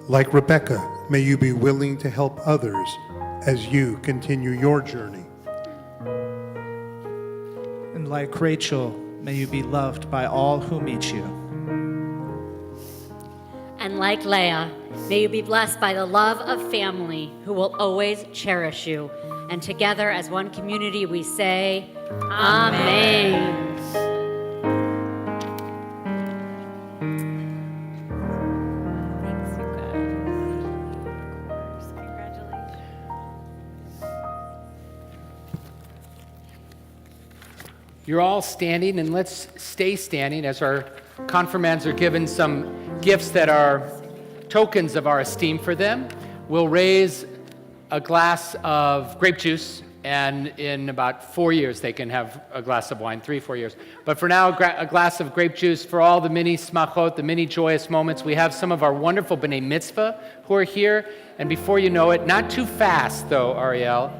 Like Rebecca, may you be willing to help others as you continue your journey. And like Rachel, may you be loved by all who meet you. And like Leah, may you be blessed by the love of family who will always cherish you. And together as one community we say, Amen. Thanks, you guys. Of course, congratulations. You're all standing, and let's stay standing as our confirmands are given some gifts that are tokens of our esteem for them. We'll raise a glass of grape juice, and in about 4 years they can have a glass of wine, 3-4 years. But for now, a glass of grape juice for all the mini smachot, the many joyous moments. We have some of our wonderful B'nai Mitzvah who are here, and before you know it, not too fast though, Ariel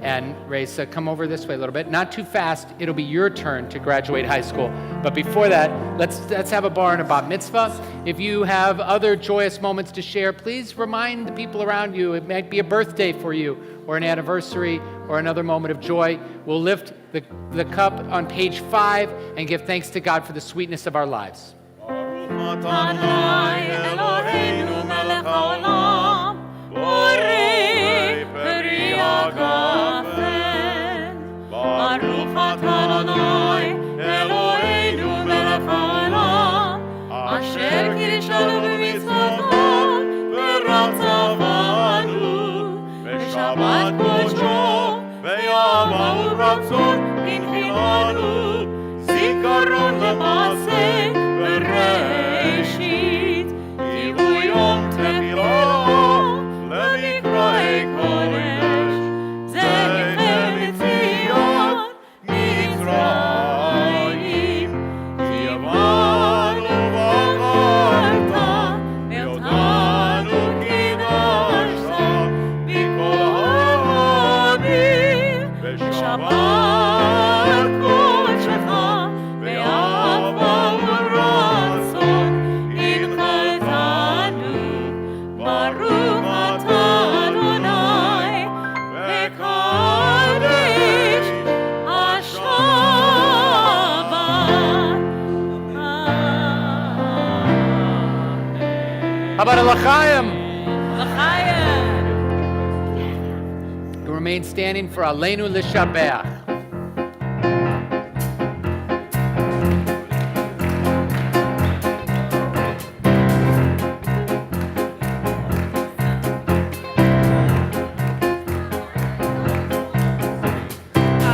and Raisa, come over this way a little bit. Not too fast, it'll be your turn to graduate high school. But before that, let's have a bar and a bat mitzvah. If you have other joyous moments to share, please remind the people around you. It might be a birthday for you, or an anniversary, or another moment of joy. We'll lift the cup on page 5 and give thanks to God for the sweetness of our lives. Baruch atah Adonai Eloheinu melech haolam asher kirishanu b'mitzvoto v'ratzavanu v'shabbat kodsho v'yamahu ratzon hinchilanu zikaron lema'aseh v'reishit kihu yom tefilah lemikra'ei kodesh zecher mitzion Mitzrayim ki avanu v'acharta ve'otanu kidashta mikol ha'amim v'shabbat kodshecha ve'ahava u'ratzon inchaltanu Baruch atah Adonai v'kadesh How about a l'chaim? L'chaim. You remain standing for Aleinu L'Shabeach.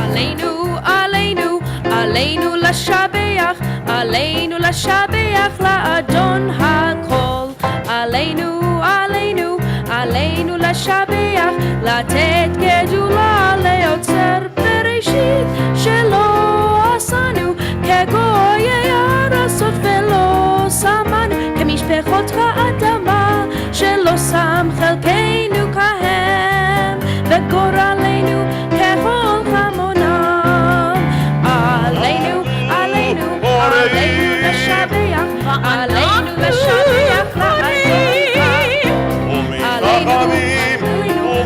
Aleinu, Aleinu, Aleinu לשבח, Aleinu לשבח לאדון הכל. Aleinu, Aleinu, Aleinu לשבח, לתת גדולה ליוצר בראשית, שלא עשנו כגויי ארצות ולא שמנו כמשפחות האדמה, שלא שם חלקנו כהם וגורלנו ככל חמונם. עלינו, עלינו, עלינו לשבח, עלינו לשבח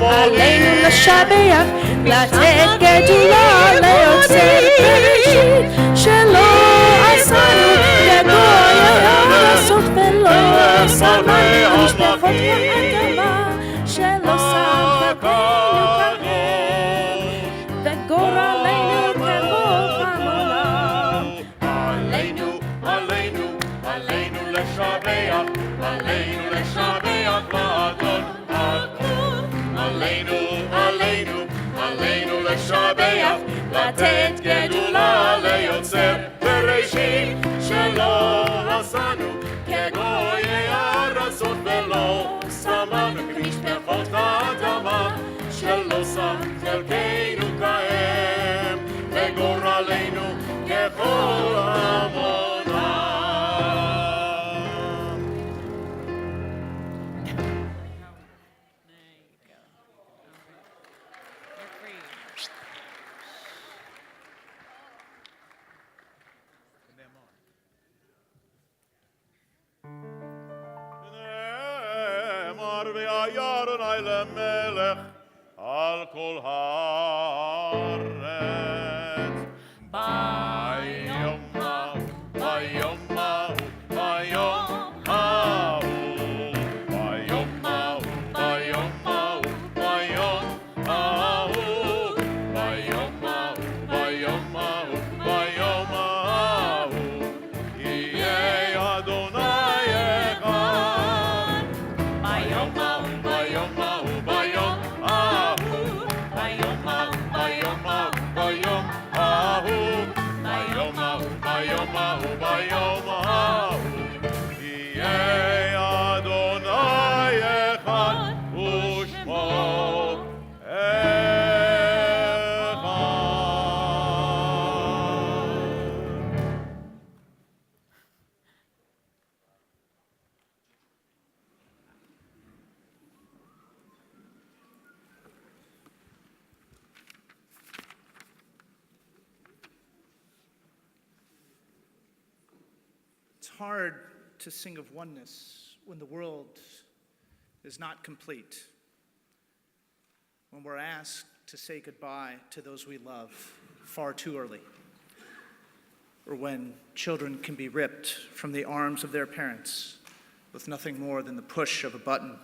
עלינו לשבח, לתת גדולה ליוצר בראשית, שלא עשנו כגויי ארצות ולא שמנו משפחות האדמה, שלא שם חלקנו כהם וגורלנו ככל חמונם. עלינו, עלינו, עלינו לשבח עלינו לשבח, לתת גדולה ליוצר בראשית, שלא עשנו כגויי ארצות ולא שמנו כמשפחות האדמה, שלא שם חלקנו כהם וגורלנו ככל עמונם. נאמר והיה אדוני למלך על כל הארץ. ביום ההוא, ביום ההוא, ביום ההוא, ביום ההוא, ביום ההוא, ביום ההוא, ביום ההוא, ביום ההוא, ביום ההוא, יהיה אדוני אחד. ביום ההוא, ביום ההוא, ביום ההוא, ביום ההוא, ביום ההוא, ביום ההוא, ביום ההוא, ביום ההוא, ביום ההוא, יהיה אדוני אחד ושמו אחד. It's hard to sing of oneness when the world is not complete, when we're asked to say goodbye to those we love far too early, or when children can be ripped from the arms of their parents with nothing more than the push of a button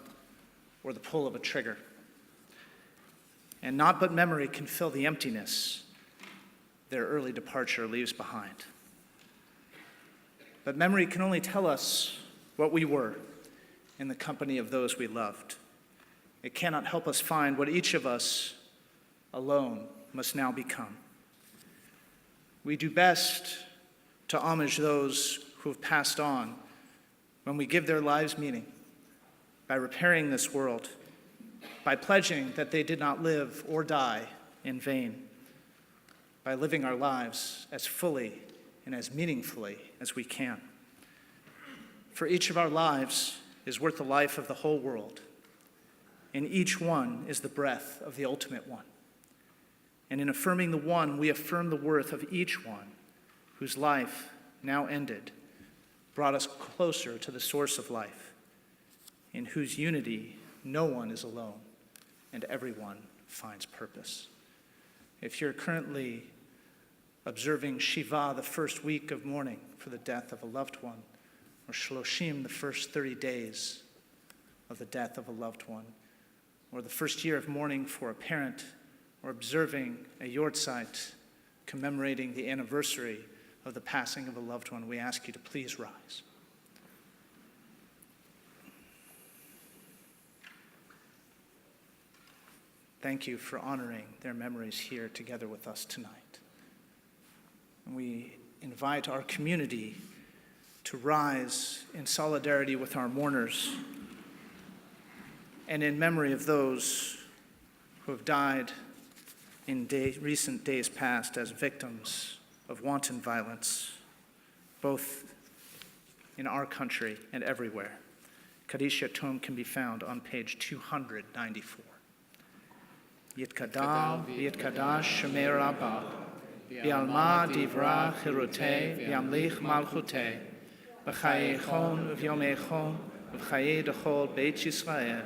or the pull of a trigger. And naught but memory can fill the emptiness their early departure leaves behind. But memory can only tell us what we were in the company of those we loved. It cannot help us find what each of us alone must now become. We do best to homage those who have passed on when we give their lives meaning, by repairing this world, by pledging that they did not live or die in vain, by living our lives as fully and as meaningfully as we can. For each of our lives is worth the life of the whole world, and each one is the breath of the ultimate one. And in affirming the one, we affirm the worth of each one whose life, now ended, brought us closer to the source of life, in whose unity no one is alone and everyone finds purpose. If you're currently observing Shiva, the first week of mourning for the death of a loved one, or Shloshim, the first 30 days of the death of a loved one, or the first year of mourning for a parent, or observing a yortzeit commemorating the anniversary of the passing of a loved one, we ask you to please rise. Thank you for honoring their memories here together with us tonight. And we invite our community to rise in solidarity with our mourners and in memory of those who have died in recent days past as victims of wanton violence, both in our country and everywhere. Kaddish Yatom can be found on page 294. Yitkadal v'yitkadash Shemei Rabbah, v'yalma divra chirutei v'yamlich malchutei, v'chayechon v'yomechon v'chayei dechol Beit Yisrael,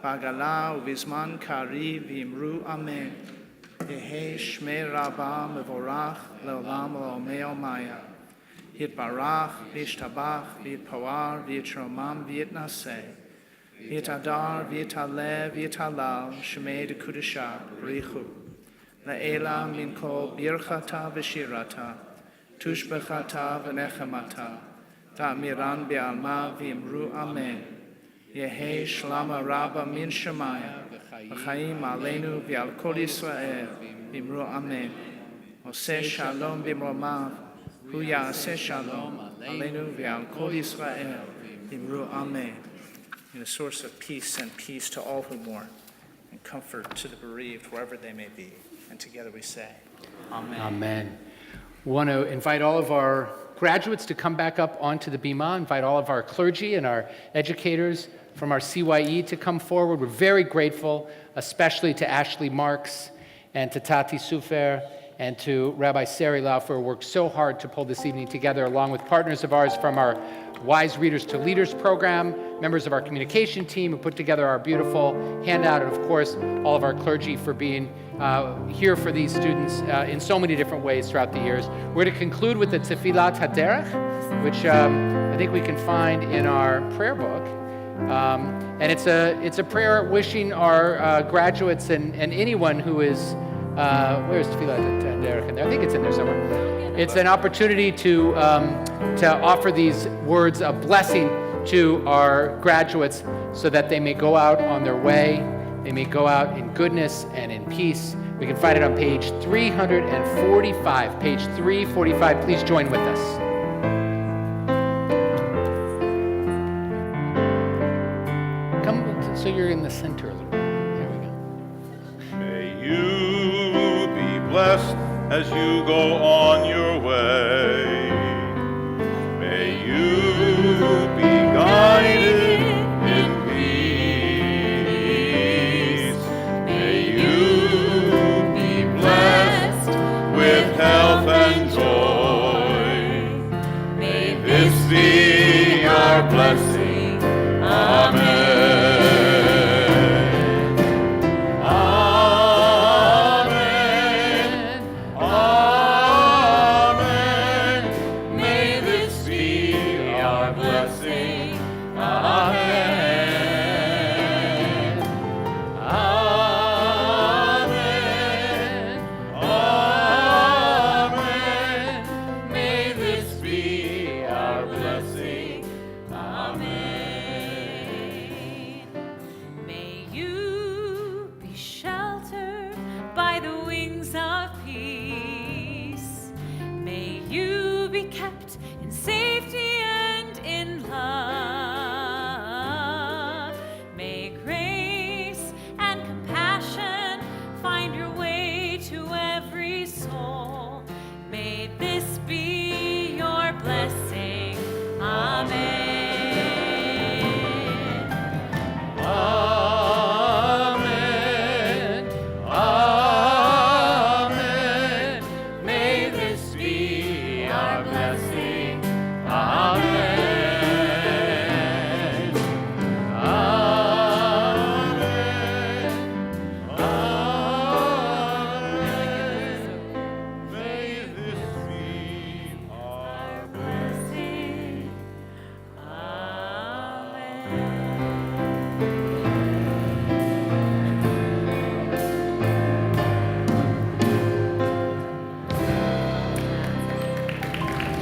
b'agala u'vizman kari v'imru amen, Yehei Shmei Rabbah mevorach leolam leomei omaya, Yitbarach v'yishtabach v'yitpawar v'yitromam v'yitnaseh, V'yitadar v'yitaleh v'yitalal Shemei dekudesha b'richu, La'ela min kol birchata v'shirata, tushbechata v'nechemata, Ta'miran bi'alma v'imru amen, Yehei shlama rabba min shemaya, V'chaim aleinu v'al kol Yisrael, v'imru amen. Oseh shalom b'mromav, hu ya'aseh shalom aleinu v'al kol Yisrael, v'imru amen. In a source of peace and peace to all who mourn, and comfort to the bereaved wherever they may be. And together we say, amen. Amen. We want to invite all of our graduates to come back up onto the bima, invite all of our clergy and our educators from our CYE to come forward. We're very grateful, especially to Ashley Marks and to Tati Sufer and to Rabbi Sari Laufer, who worked so hard to pull this evening together, along with partners of ours from our Wise Readers to Leaders program, members of our communication team who put together our beautiful handout, and of course, all of our clergy for being here for these students in so many different ways throughout the years. We're going to conclude with the Tefillat Haderech, which I think we can find in our prayer book. And it's a prayer wishing our graduates and anyone who is, where's Tefillat Haderech in there? I think it's in there somewhere. It's an opportunity to offer these words of blessing to our graduates so that they may go out on their way, they may go out in goodness and in peace. We can find it on page 345. Page 345, please join with us. Come so you're in the center a little bit. There we go. May you be blessed as you go on your way. May you be guided in peace. May you be blessed with health and joy. May this be your blessing. Amen.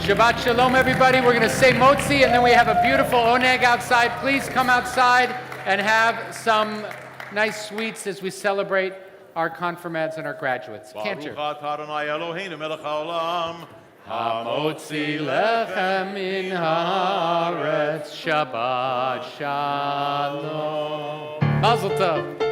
Shabbat Shalom, everybody. We're going to say Motzi, and then we have a beautiful oneg outside. Please come outside and have some nice sweets as we celebrate our confirmands and our graduates. Cantor. Baruch atah Adonai Eloheinu melech haolam. Hamotzi lechem min haaretz. Shabbat Shalom. Mazel tov.